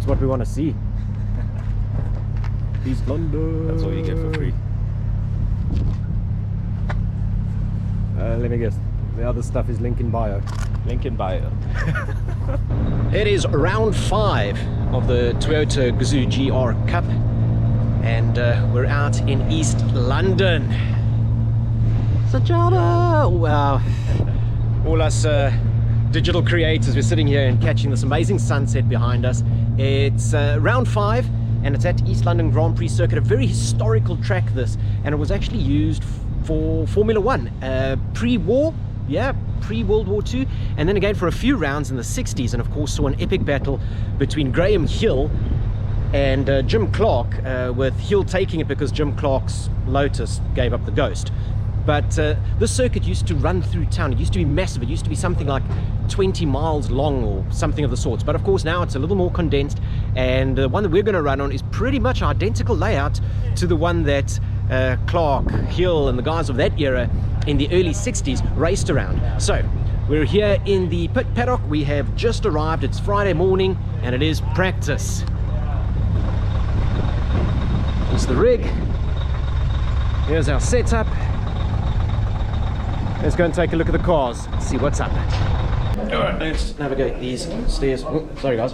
what we want to see. East London. That's all you get for free. Let me guess. The other stuff is link in bio. Link in bio. It is round 5 of the Toyota GR Cup, and we're out in East London. Sajada! Wow. All us digital creators, we're sitting here and catching this amazing sunset behind us. It's round 5, and it's at East London Grand Prix circuit, a very historical track this, and it was actually used for Formula 1 pre-war. Yeah, pre-World War II, and then again for a few rounds in the 60s, and of course saw an epic battle between Graham Hill and Jim Clark, with Hill taking it because Jim Clark's Lotus gave up the ghost. But this circuit used to run through town. It used to be massive. It used to be something like 20 miles long or something of the sorts. But of course now it's a little more condensed, and the one that we're going to run on is pretty much identical layout to the one that Clark, Hill and the guys of that era in the early 60s raced around. So we're here in the pit paddock. We have just arrived. It's Friday morning and it is practice. Here's the rig. Here's our setup. Let's go and take a look at the cars, see what's up. All right, let's navigate these stairs. Oh, sorry guys.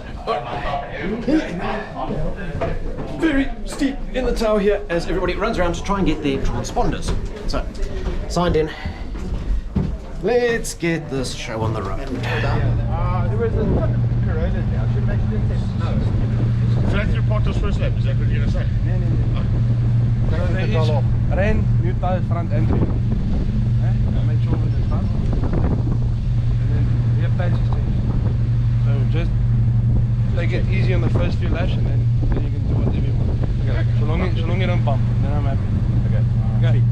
Very steep in the tower here as everybody runs around to try and get their transponders. So, signed in. Let's get this show on the road. There was a Corolla there. I should make it. No. So that's your partner's first lap, is that what you're going to say? No. There is ran, new tires front and rear. I made sure with the front. And then we have paces changed. So just take it easy on the first few laps, and then you can do whatever you want. Okay. So long you don't bump, then I'm happy. Okay. Okay.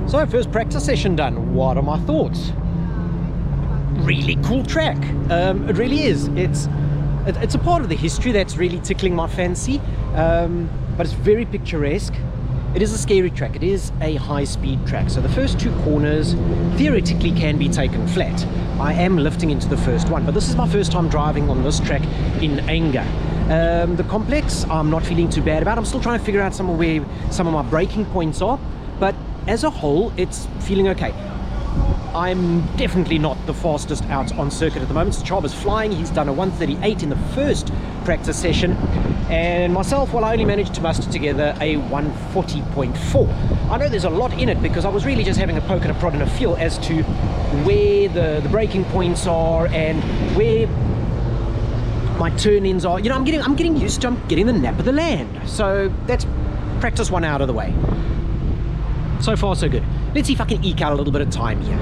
So, first practice session done. What are my thoughts? Really cool track. It really is. It's a part of the history that's really tickling my fancy, but it's very picturesque. It is a scary track. It is a high-speed track. So the first two corners theoretically can be taken flat. I am lifting into the first one, but this is my first time driving on this track in anger. The complex I'm not feeling too bad about. I'm still trying to figure out where some of my braking points are, but as a whole it's feeling okay. I'm definitely not the fastest out on circuit at the moment. Chab is flying. He's done a 1:38 in the first practice session, and myself, well, I only managed to muster together a 1:40.4. I know there's a lot in it because I was really just having a poke and a prod and a feel as to where the braking points are and where my turn-ins are. You know, I'm getting used to getting the nap of the land. So that's practice one out of the way. So far, so good. Let's see if I can eke out a little bit of time here.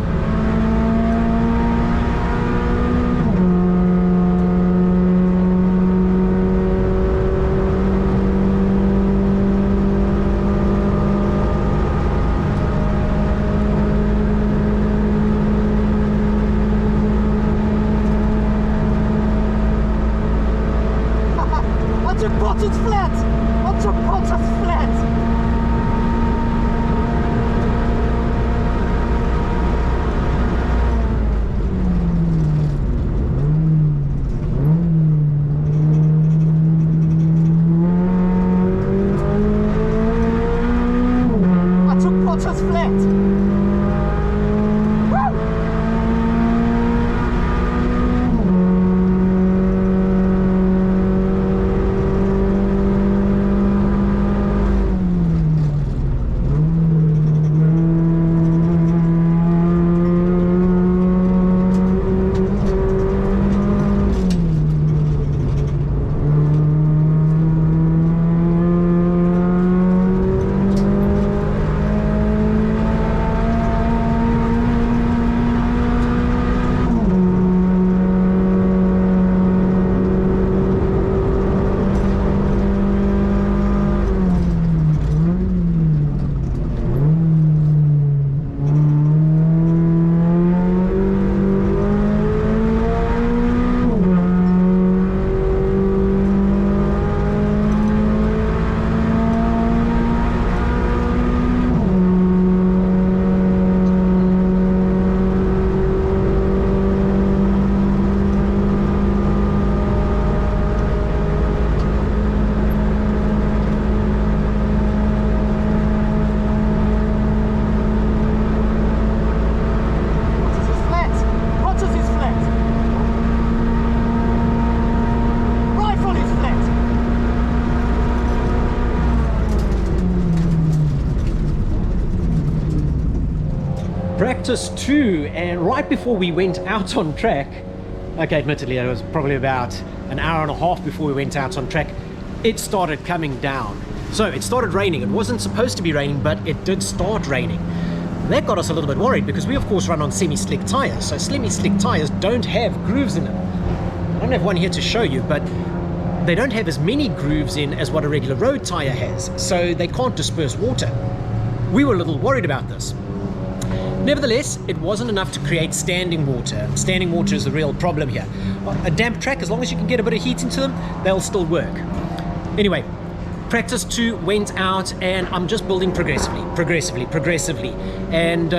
Practice 2, and right before we went out on track, okay, admittedly it was probably about an hour and a half before we went out on track, it started coming down. So it started raining. It wasn't supposed to be raining, but it did start raining. That got us a little bit worried because we of course run on semi-slick tires. So semi-slick tires don't have grooves in them. I don't have one here to show you, but they don't have as many grooves in as what a regular road tire has, so they can't disperse water. We were a little worried about this. Nevertheless, it wasn't enough to create standing water. Standing water is the real problem here. A damp track, as long as you can get a bit of heat into them, they'll still work. Anyway, practice 2 went out, and I'm just building progressively. And,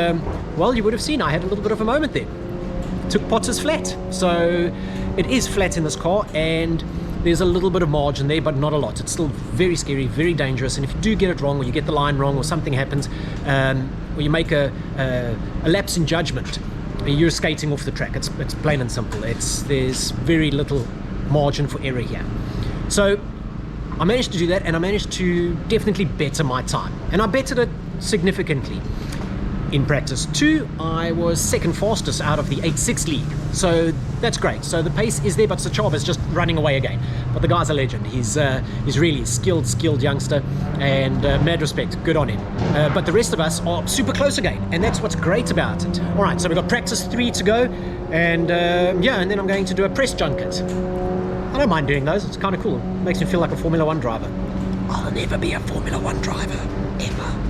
well, you would have seen I had a little bit of a moment there. Took Potter's flat. So it is flat in this car, and there's a little bit of margin there, but not a lot. It's still very scary, very dangerous, and if you do get it wrong, or you get the line wrong, or something happens, or you make a lapse in judgment, you're skating off the track. It's plain and simple. There's very little margin for error here. So I managed to do that, and I managed to definitely better my time, and I bettered it significantly. In practice 2, I was second fastest out of the 8.6 league, so that's great. So the pace is there, but Sachava is just running away again. But the guy's a legend. He's really a skilled youngster, and mad respect, good on him. But the rest of us are super close again, and that's what's great about it. All right, so we've got practice 3 to go, and yeah, and then I'm going to do a press junket. I don't mind doing those. It's kind of cool. It makes me feel like a Formula 1 driver. I'll never be a Formula 1 driver, ever.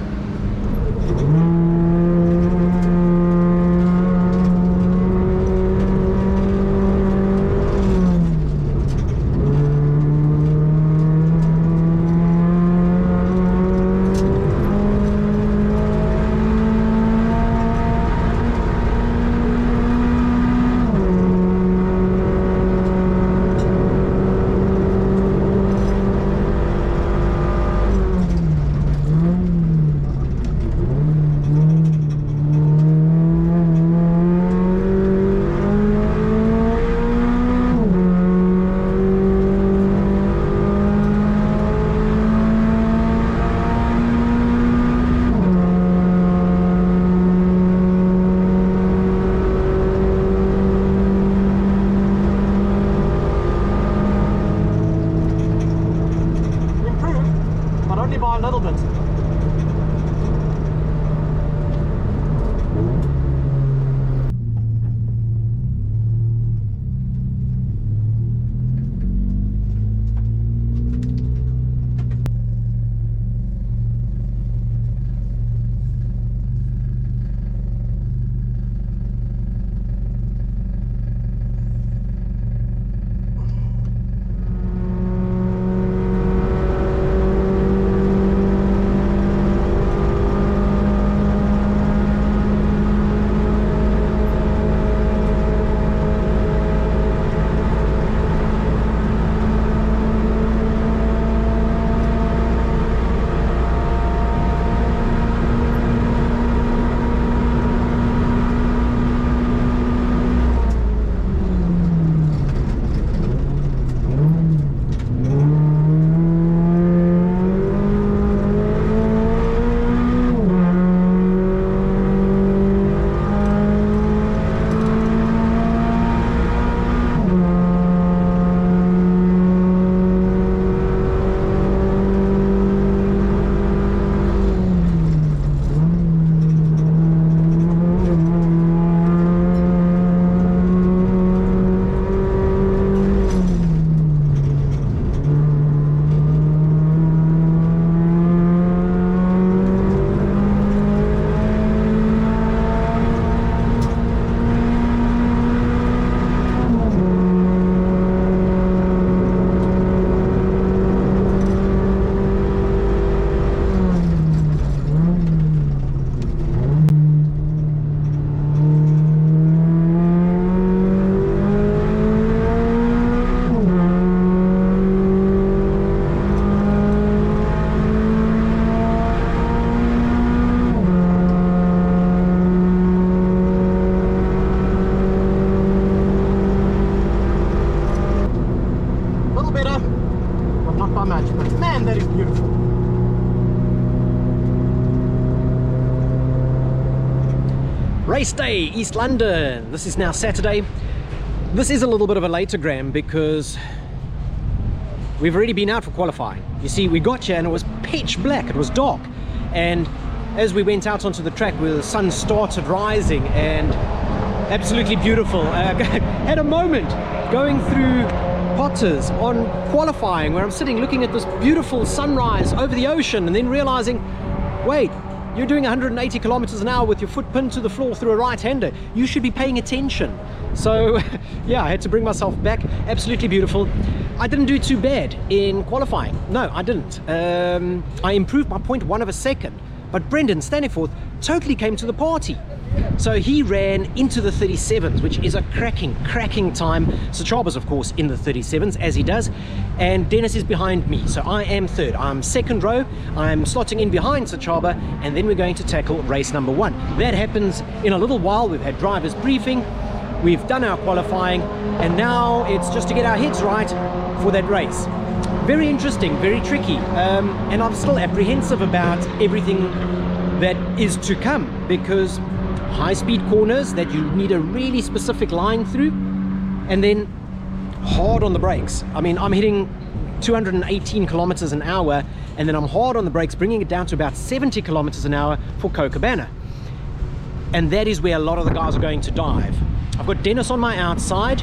only by a little bit. Race day, East London. This is now Saturday. This is a little bit of a later gram because we've already been out for qualifying. You see, we got here and it was pitch black, it was dark. And as we went out onto the track, the sun started rising and absolutely beautiful. Had a moment going through Potters on qualifying where I'm sitting looking at this beautiful sunrise over the ocean and then realizing, wait, you're doing 180 kilometers an hour with your foot pinned to the floor through a right-hander. You should be paying attention. So yeah, I had to bring myself back. Absolutely beautiful. I didn't do too bad in qualifying. No, I didn't. I improved by 0.1 of a second. But Brendan Staniforth totally came to the party. So he ran into the 37s, which is a cracking time. Sachaba's of course in the 37s, as he does, and Dennis is behind me. So I am third. I'm second row. I'm slotting in behind Sachaba, and then we're going to tackle race number 1. That happens in a little while. We've had drivers briefing, we've done our qualifying, and now it's just to get our heads right for that race. Very interesting, very tricky, and I'm still apprehensive about everything that is to come, because high-speed corners that you need a really specific line through, and then hard on the brakes. I mean, I'm hitting 218 kilometers an hour, and then I'm hard on the brakes, bringing it down to about 70 kilometers an hour for Copacabana. And that is where a lot of the guys are going to dive. I've got Dennis on my outside.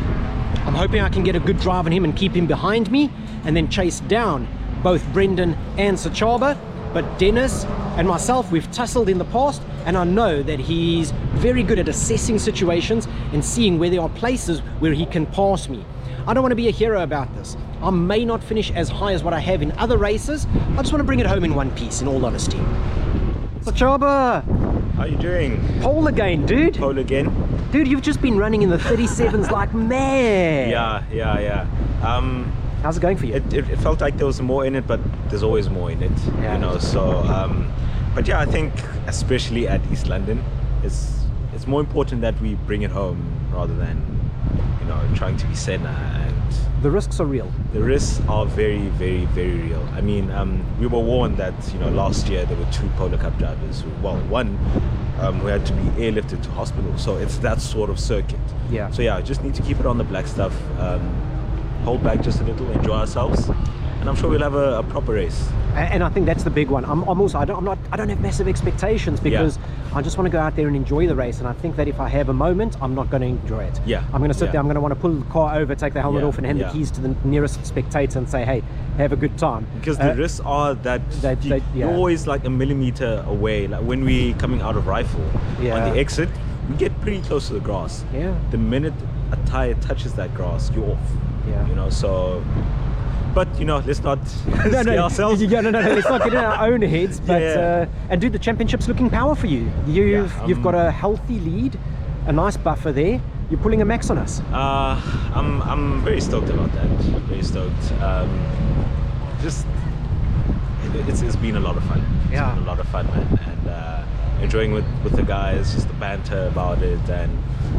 I'm hoping I can get a good drive on him and keep him behind me, and then chase down both Brendan and Sachaba. But Dennis and myself, we've tussled in the past, and I know that he's very good at assessing situations and seeing where there are places where he can pass me. I don't want to be a hero about this. I may not finish as high as what I have in other races. I just want to bring it home in one piece, in all honesty. Sachaba! How you doing? Pole again, dude. Pole again? Dude, you've just been running in the 37s like mad. Yeah. How's it going for you? It felt like there was more in it, but there's always more in it, yeah. You know, so, but yeah, I think especially at East London, it's more important that we bring it home rather than, you know, trying to be Senna. And the risks are real. The risks are very, very, very real. I mean, we were warned that, you know, last year there were 2 Polo Cup drivers, one who had to be airlifted to hospital. So it's that sort of circuit. Yeah. So yeah, just need to keep it on the black stuff. Hold back just a little, enjoy ourselves, and I'm sure we'll have a proper race. And I think that's the big one. I'm also, I don't have massive expectations, because I just want to go out there and enjoy the race. And I think that if I have a moment, I'm not going to enjoy it. Yeah. I'm going to sit there, I'm going to want to pull the car over, take the helmet off, and hand the keys to the nearest spectator and say, hey, have a good time. Because the risks are that you're always like a millimeter away. Like when we're coming out of Rifle on the exit, we get pretty close to the grass. Yeah. The minute a tire touches that grass, you're off. Yeah. You know, so. But you know, let's not scare ourselves. No, let's not get in our own heads. But and dude, the championship's looking power for you. You've got a healthy lead, a nice buffer there. You're pulling a max on us. I'm very stoked about that. Very stoked. It's been a lot of fun. It's been a lot of fun, man, and enjoying with the guys, just the banter about it, and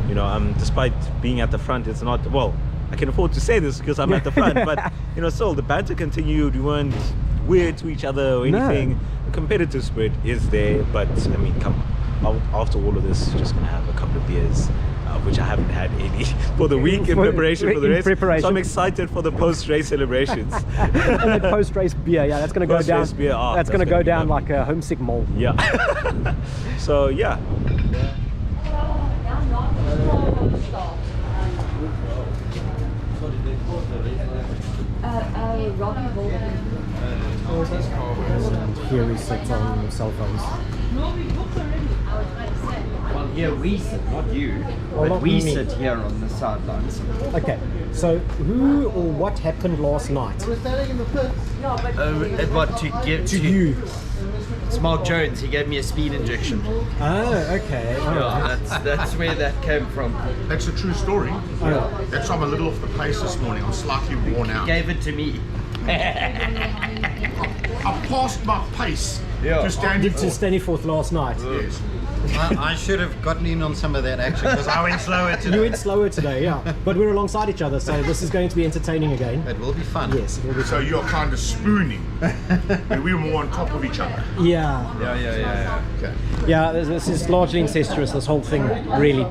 you know, despite being at the front, it's not well. I can afford to say this because I'm at the front, but you know, still the banter continued. We weren't weird to each other or anything. No. The competitive spirit is there, but I mean, come on. After all of this, just gonna have a couple of beers, which I haven't had any for the week in preparation for the race. So I'm excited for the post-race celebrations. And the post-race beer, that's gonna go down. Beer, that's gonna go down like a homesick mole. Yeah. So yeah. Here we sit on cell phones. Well, here we sit, not you. Well, but we me. sit here on the sidelines. Okay, so who or what happened last night? What to give To you. It's Mark Jones. He gave me a speed injection. Oh, okay. Yeah, that's where that came from. That's a true story. Oh. That's why I'm a little off the pace this morning. I'm slightly worn out. He gave it to me. I passed my pace to Standing fourth last night. Yes. I should have gotten in on some of that action because I went slower today. You went slower today, yeah. But we're alongside each other, so this is going to be entertaining again. It will be fun. Yes, it will be So fun. you're kind of spooning. We were more on top of each other. Yeah. Yeah. Okay. Yeah, this is largely incestuous, this whole thing, really.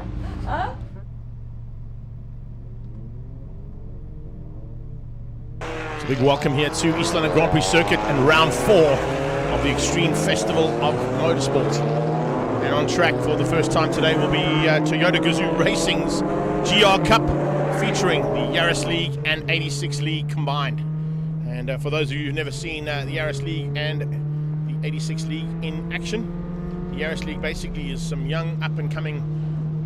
Big welcome here to East London Grand Prix Circuit and round 4 of the Extreme Festival of Motorsport. And on track for the first time today will be Toyota Gazoo Racing's GR Cup, featuring the Yaris League and 86 League combined. And for those of you who've never seen the Yaris League and the 86 League in action, the Yaris League basically is some young up-and-coming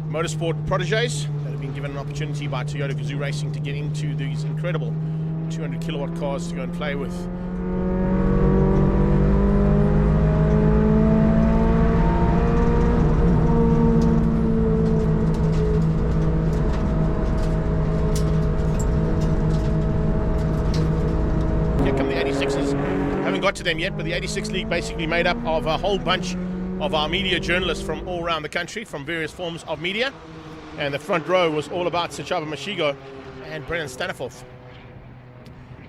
motorsport proteges that have been given an opportunity by Toyota Gazoo Racing to get into these incredible 200 kilowatt cars to go and play with. Here come the 86s. Haven't got to them yet, but the 86 League basically made up of a whole bunch of our media journalists from all around the country, from various forms of media. And the front row was all about Sachaba Mashigo and Brennan Staniforth.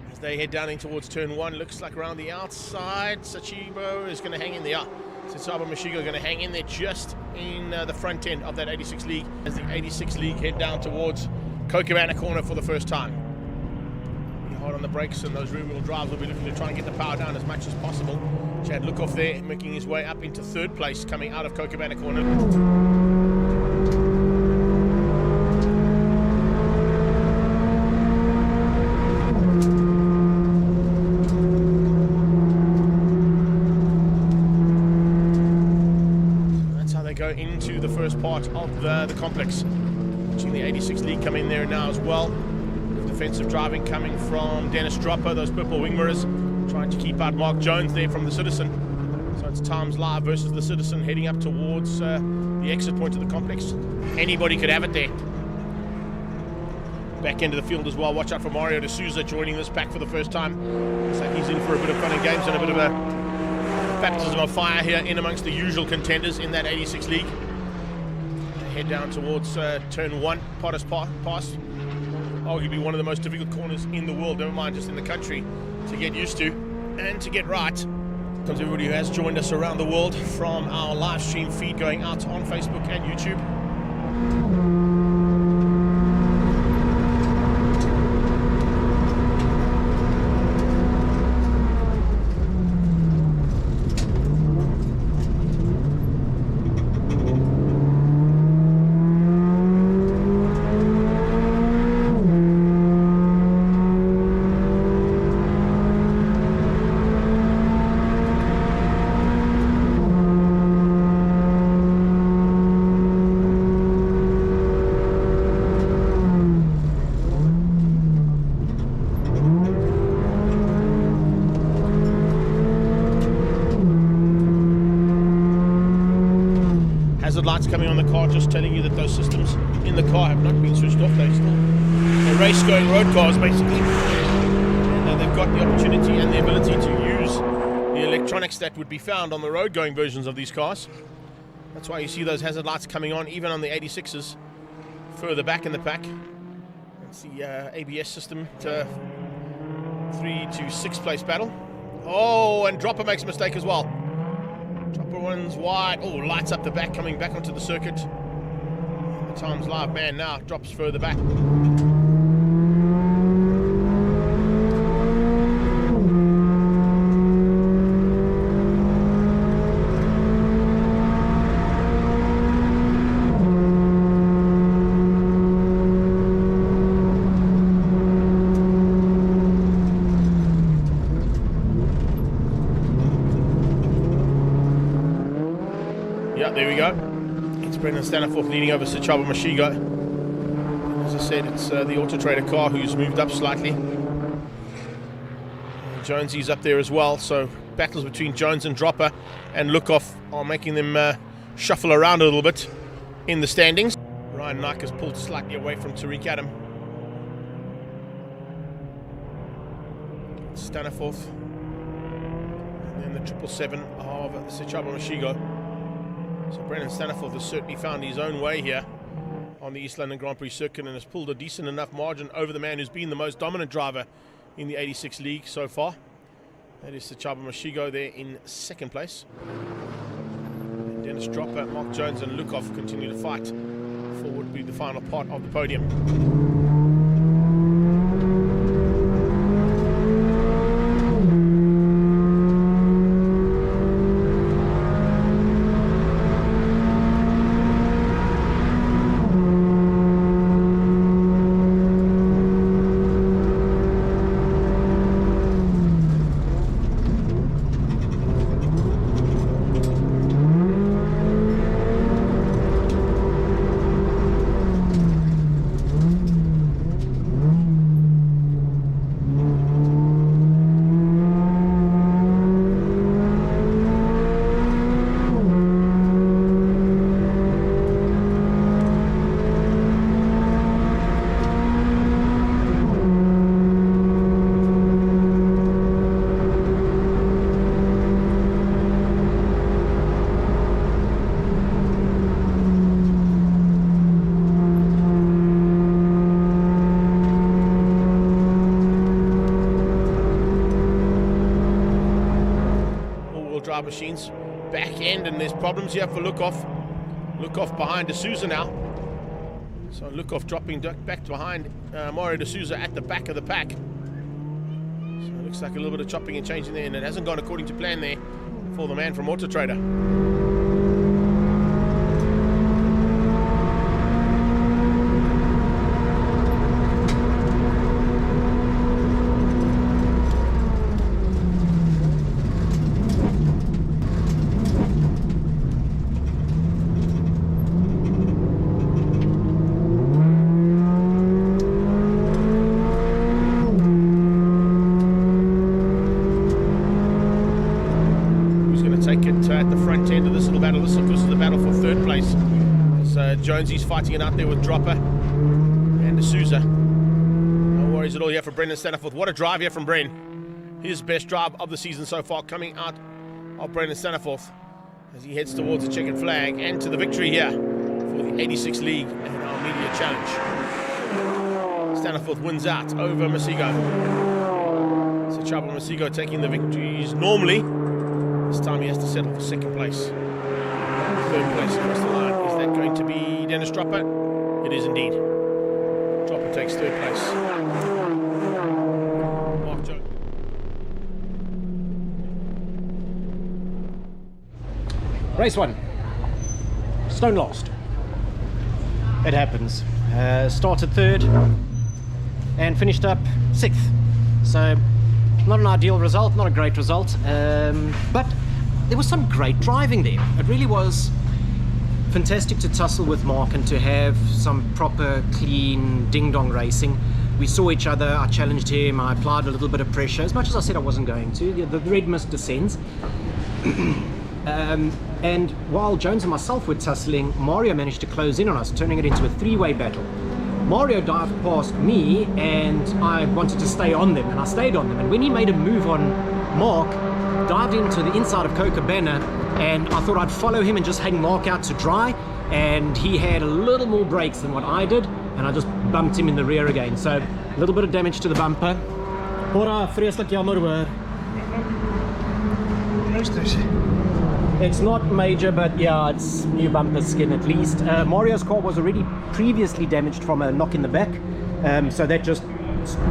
As they head down in towards turn 1, looks like around the outside, Sachibo is going to hang in there. Sachaba Mashigo going to hang in there just in the front end of that 86 League as the 86 League head down towards Kokobana corner for the first time. Be hard on the brakes, and those rear-wheel drives will be looking to try and get the power down as much as possible. Chad Lookoff there making his way up into third place coming out of Kokobana corner. Go into the first part of the complex. Watching the 86 League come in there now as well. Defensive driving coming from Dennis Dropper, those purple wing mirrors, trying to keep out Mark Jones there from the Citizen. So it's Times Live versus the Citizen heading up towards the exit point of the complex. Anybody could have it there. Back end of the field as well. Watch out for Mario De Souza joining this pack for the first time. Looks like he's in for a bit of fun and games and a bit of a baptism of fire here in amongst the usual contenders in that 86 League. Head down towards turn 1, Potter's Pass. Arguably one of the most difficult corners in the world, never mind just in the country, to get used to and to get right. Comes everybody who has joined us around the world from our live stream feed going out on Facebook and YouTube. hazard lights coming on the car, just telling you that those systems in the car have not been switched off. They're still race-going road cars, basically. And they've got the opportunity and the ability to use the electronics that would be found on the road-going versions of these cars. That's why you see those hazard lights coming on, even on the 86s, further back in the pack. That's the ABS system to 3 to 6 place battle. Oh, and Dropper makes a mistake as well. Dropper one's wide. Oh, lights up the back, coming back onto the circuit. The Times Live man now drops further back. There we go. It's Brendan Staniforth leading over Sechaba Mashigo. As I said, it's the AutoTrader car who's moved up slightly. Jonesy's up there as well, so battles between Jones and Dropper and Lookoff are making them shuffle around a little bit in the standings. Ryan Nike has pulled slightly away from Tariq Adam. Staniforth. And then the 777 of Sechaba Mashigo. So Brendan Staniforth has certainly found his own way here on the East London Grand Prix circuit and has pulled a decent enough margin over the man who's been the most dominant driver in the 86 league so far. That is Sechaba Mashigo there in second place. And Dennis Dropper, Mark Jones and Lukov continue to fight for what would be the final part of the podium. Machines back end, and there's problems here for Lookoff behind D'Souza now, so Lookoff dropping back behind Mario D'Souza at the back of the pack. So it looks like a little bit of chopping and changing there, and it hasn't gone according to plan there for the man from AutoTrader. At the front end of this little battle. This, of course, is the battle for third place. So Jonesy's fighting it out there with Dropper and D'Souza. No worries at all here for Brendan Staniforth. What a drive here from Bren. His best drive of the season so far coming out of Brendan Staniforth as he heads towards the checkered flag and to the victory here for the 86 League and our media challenge. Staniforth wins out over Masigo. So Sechaba Masigo taking the victories normally. This time he has to settle for second place. Third place across the line. Is that going to be Dennis Dropper? It is indeed. Dropper takes third place. Mark Jones. Race 1. Stone lost. It happens. Started third and finished up 6th. So not an ideal result, not a great result, but there was some great driving there. It really was fantastic to tussle with Mark and to have some proper, clean, ding-dong racing. We saw each other, I challenged him, I applied a little bit of pressure, as much as I said I wasn't going to. The red mist descends. And while Jones and myself were tussling, Mario managed to close in on us, turning it into a three-way battle. Mario dived past me, and I wanted to stay on them, and I stayed on them. And when he made a move on Mark, dived into the inside of Copacabana, and I thought I'd follow him and just hang Mark out to dry, and he had a little more brakes than what I did, and I just bumped him in the rear again. So a little bit of damage to the bumper. Bora, vreeslik jammer hoor. It's not major, but yeah, it's new bumper skin at least. Mario's car was already previously damaged from a knock in the back, so that just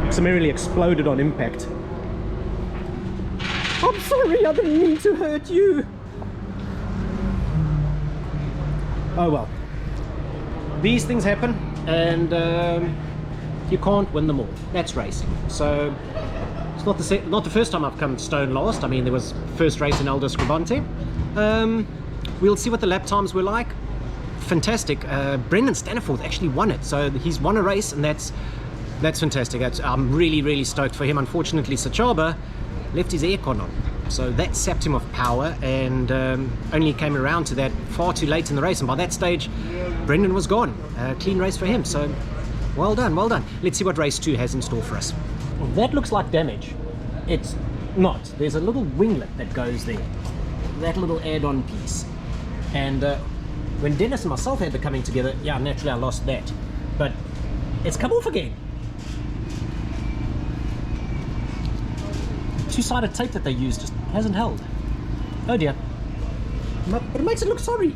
summarily exploded on impact. I'm sorry, I didn't mean to hurt you. Oh well, these things happen, and you can't win them all. That's racing. So it's not the first time I've come stone last. I mean, there was first race in Aldo Scribante. We'll see what the lap times were like. Fantastic. Brendan Staniforth actually won it, so he's won a race, and that's fantastic. I'm really stoked for him. Unfortunately, Sachaba left his aircon on, so that sapped him of power, and only came around to that far too late in the race, and by that stage Brendan was gone. Clean race for him, so well done. Let's see what race 2 has in store for us. That looks like damage. It's not. There's a little winglet that goes there, that little add-on piece, and when Dennis and myself had the coming together, yeah, naturally I lost that, but it's come off again. Two-sided tape that they used just hasn't held. Oh dear. But it makes it look sorry.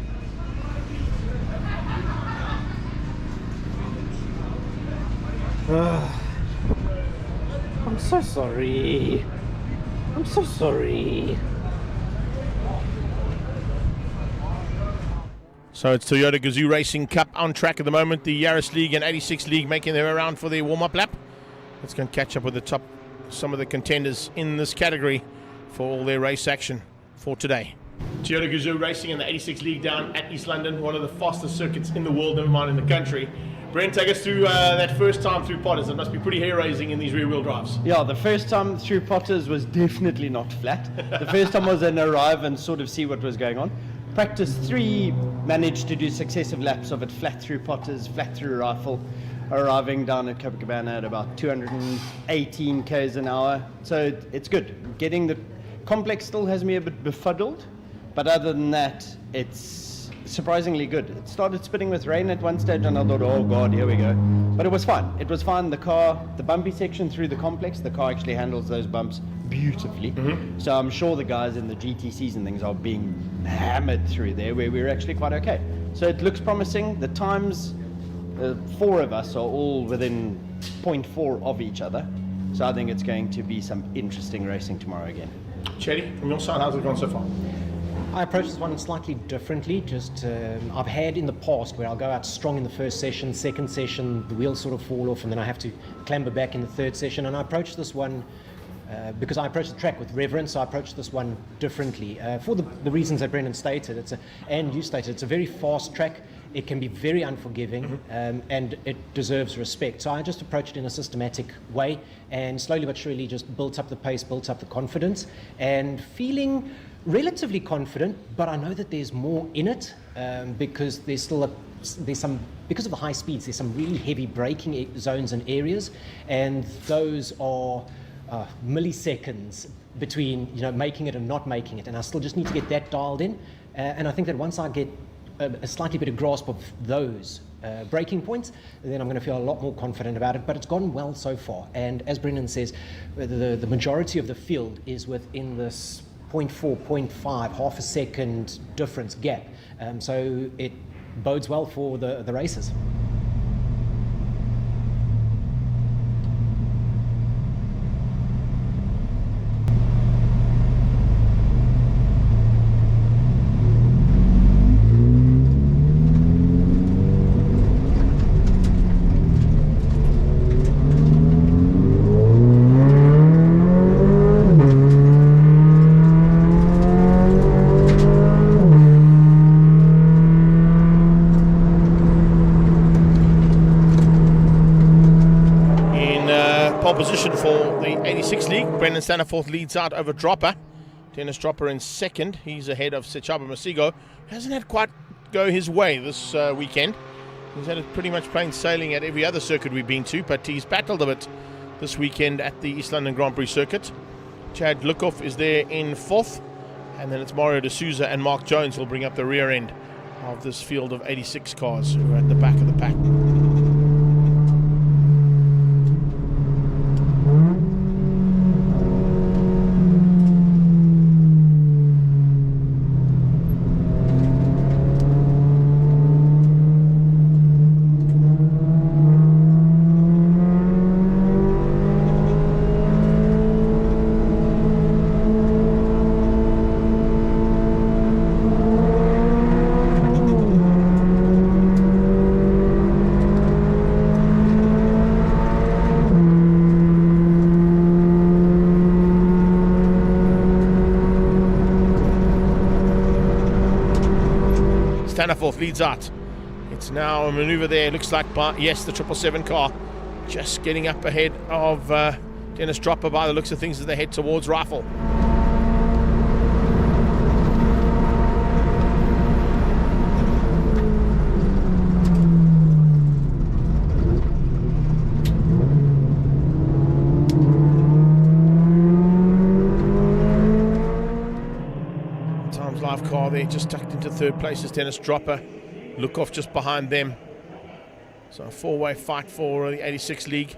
I'm so sorry. I'm so sorry. So it's Toyota Gazoo Racing Cup on track at the moment. The Yaris League and 86 League making their way around for their warm-up lap. Let's go and catch up with some of the contenders in this category for all their race action for today. Toyota Gazoo Racing in the 86 League down at East London, one of the fastest circuits in the world, never mind in the country. Brent, take us through that first time through Potters. It must be pretty hair-raising in these rear-wheel drives. Yeah, the first time through Potters was definitely not flat. The first time was an arrive and sort of see what was going on. Practice 3 managed to do successive laps of it flat through Potters, flat through Rifle, arriving down at Copacabana at about 218 k's an hour. So it's good. Getting the complex still has me a bit befuddled, but other than that, it's surprisingly good. It started spitting with rain at one stage, and I thought, oh god, here we go. But it was fun. It was fun. The car, the bumpy section through the complex, the car actually handles those bumps beautifully. So I'm sure the guys in the GTCs and things are being hammered through there, where we're actually quite okay. So it looks promising. The times, 4 of us are all within 0.4 of each other. So I think it's going to be some interesting racing tomorrow again. Chetty, from your side, how's it gone so far? I approach this one slightly differently. I've had in the past where I'll go out strong in the first session, second session, the wheels sort of fall off, and then I have to clamber back in the third session. And I approach this one because I approach the track with reverence. I approach this one differently for the reasons that Brendan stated. And you stated, it's a very fast track. It can be very unforgiving, and it deserves respect. So I just approached it in a systematic way, and slowly but surely just built up the pace, built up the confidence, and feeling relatively confident. But I know that there's more in it because there's some, because of the high speeds, there's some really heavy braking zones and areas, and those are milliseconds between making it and not making it, and I still just need to get that dialed in. And I think that once I get a slightly better grasp of those breaking points, then I'm going to feel a lot more confident about it. But it's gone well so far, and as Brendan says, the majority of the field is within this 0.4, 0.5, half a second difference gap, so it bodes well for the races. Position for the 86 League. Brendan Staniforth leads out over Dropper. Dennis Dropper in second. He's ahead of Sechaba Masigo. Hasn't had quite go his way this weekend. He's had it pretty much plain sailing at every other circuit we've been to, but he's battled a bit this weekend at the East London Grand Prix circuit. Chad Lukov is there in fourth, and then it's Mario D'Souza and Mark Jones who'll bring up the rear end of this field of 86 cars who are at the back of the pack. Staniforth leads out. It's now a maneuver there. Looks like, yes, the 777 car just getting up ahead of Dennis Dropper by the looks of things as they head towards Rifle. Live car there, just tucked into third place is Dennis Dropper. Lukov just behind them. So a four-way fight for the 86 league.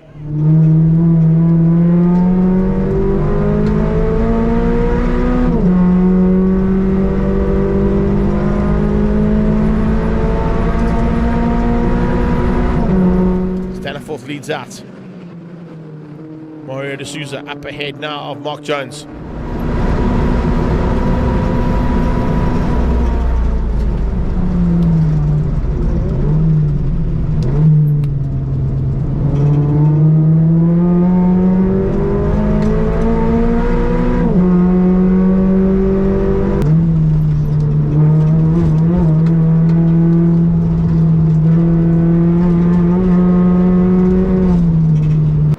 Staniforth leads out. Mario D'Souza up ahead now of Mark Jones.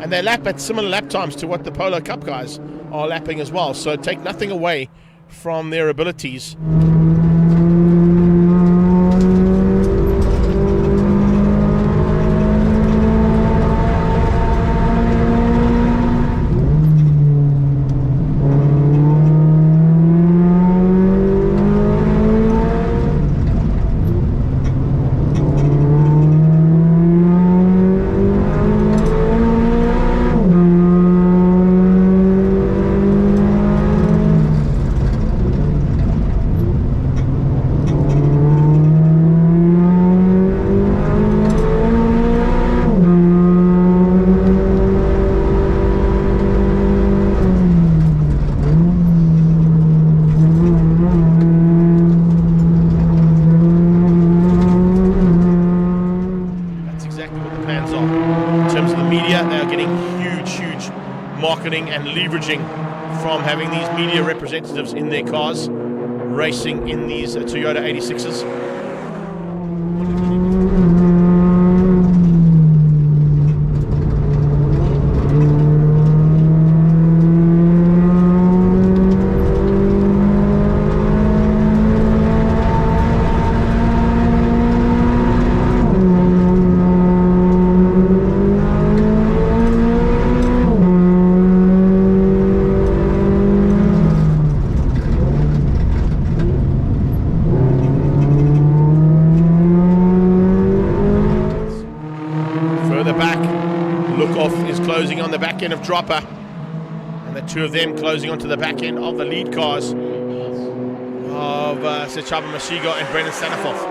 They lap at similar lap times to what the Polo Cup guys are lapping as well, so take nothing away from their abilities. Marketing and leveraging from having these media representatives in their cars racing in these Toyota 86s. Closing on the back end of Dropper, and the two of them closing onto the back end of the lead cars of Sechaba Masigo and Brendan Staniforth.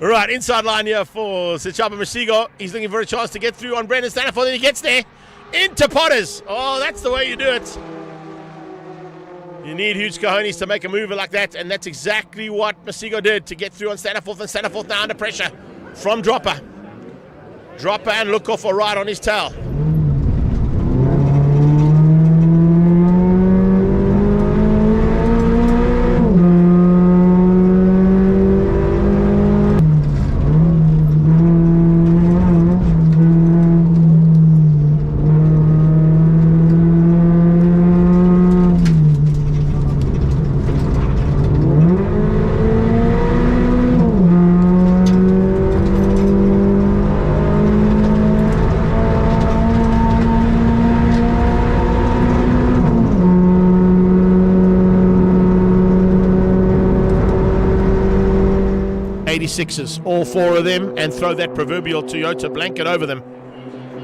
Right, inside line here for Sechaba Masigo. He's looking for a chance to get through on Brendan Staniforth, and he gets there into Potters. Oh, that's the way you do it. You need huge cojones to make a mover like that, and that's exactly what Masigo did to get through on Staniforth, and Staniforth now under pressure from Dropper. Dropper and Lukov are right on his tail. 86s, all 4 of them, and throw that proverbial Toyota blanket over them,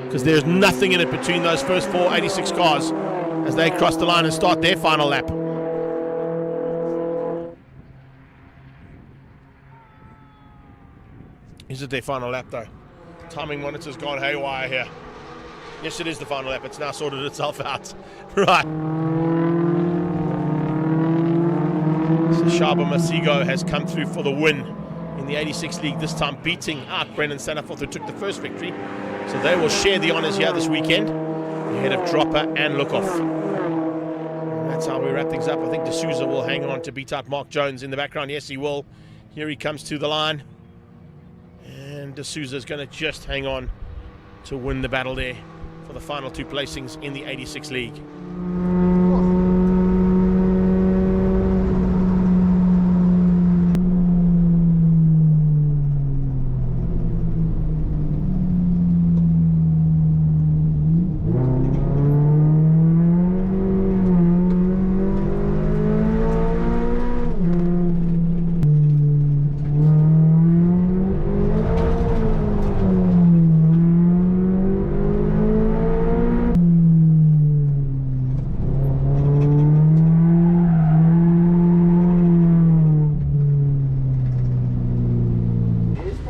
because there's nothing in it between those first 4 86 cars as they cross the line and start their final lap. Is it their final lap though? Timing monitor's gone haywire here. Yes, it is the final lap. It's now sorted itself out. Right. So Shaba Masigo has come through for the win in the 86 League, this time beating out Brendan Staniforth, who took the first victory. So they will share the honours here this weekend, ahead of Dropper and Lookoff. And that's how we wrap things up. I think D'Souza will hang on to beat out Mark Jones in the background. Yes, he will. Here he comes to the line. And D'Souza is going to just hang on to win the battle there for the final 2 placings in the 86 League.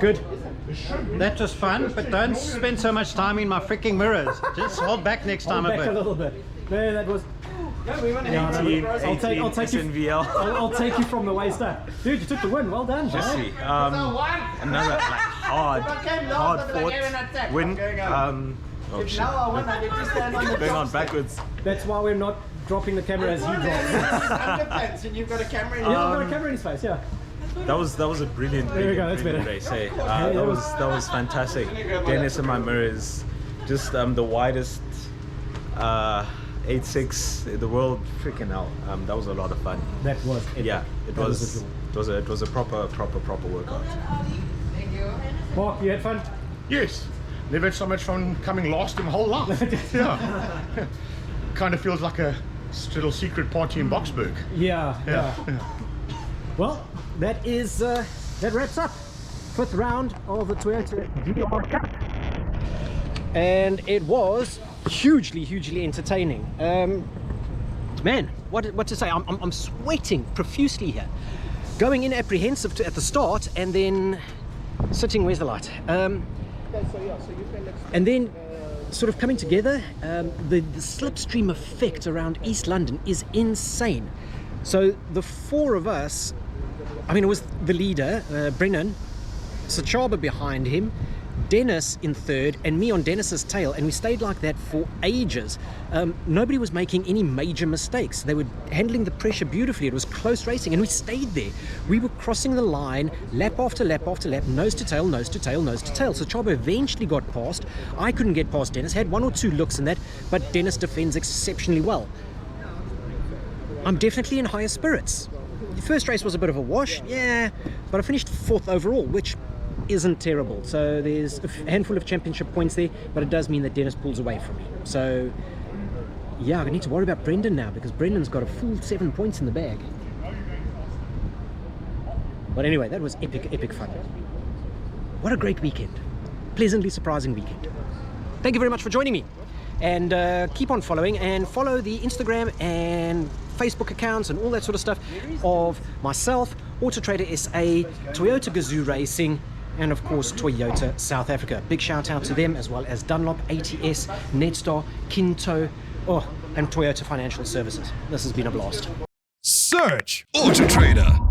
Good. That was fun, but don't spend so much time in my freaking mirrors. Just hold back next time Hold a back bit. a little bit. No, that was. I'll take you from the waist up. Dude, you took the win. Well done, Jesse. Another like hard fought win. Oh shit. Going on backwards. That's why we're not dropping the camera as he drops. Underpants, and you've got a camera in Yeah, I've got a camera in his face, yeah. That was a brilliant, There we go, that's brilliant better. race. Hey, that was fantastic. Dennis and my mirrors, just the widest 86 in the world. Freaking hell, that was a lot of fun. That was epic. Yeah, it was a proper workout. Mark, you had fun? Yes. Never had so much fun coming last in my whole life. Yeah. Kind of feels like a little secret party in Boksburg. Yeah. Yeah. Well, that wraps up 5th round of the Toyota GR Cup, and it was hugely entertaining. Man, what to say? I'm sweating profusely here, going in apprehensive at the start, and then sitting. Where's the light? And then sort of coming together. The slipstream effect around East London is insane. So the 4 of us, I mean, it was the leader, Brennan, Sachaba behind him, Dennis in 3rd, and me on Dennis's tail, and we stayed like that for ages. Nobody was making any major mistakes. They were handling the pressure beautifully. It was close racing, and we stayed there. We were crossing the line, lap after lap after lap, nose to tail, nose to tail, nose to tail. Sachaba eventually got past. I couldn't get past Dennis, had 1 or 2 looks in that, but Dennis defends exceptionally well. I'm definitely in higher spirits. The first race was a bit of a wash, yeah, but I finished 4th overall, which isn't terrible. So there's a handful of championship points there, but it does mean that Dennis pulls away from me. So yeah, I need to worry about Brendan now, because Brendan's got a full 7 points in the bag. But anyway, that was epic fun. What a great weekend. Pleasantly surprising weekend. Thank you very much for joining me. And keep on following, and follow the Instagram and Facebook accounts and all that sort of stuff of myself, AutoTrader SA, Toyota Gazoo Racing, and of course Toyota South Africa. Big shout out to them, as well as Dunlop, ATS, Netstar, Kinto, and Toyota Financial Services. This has been a blast. Search AutoTrader.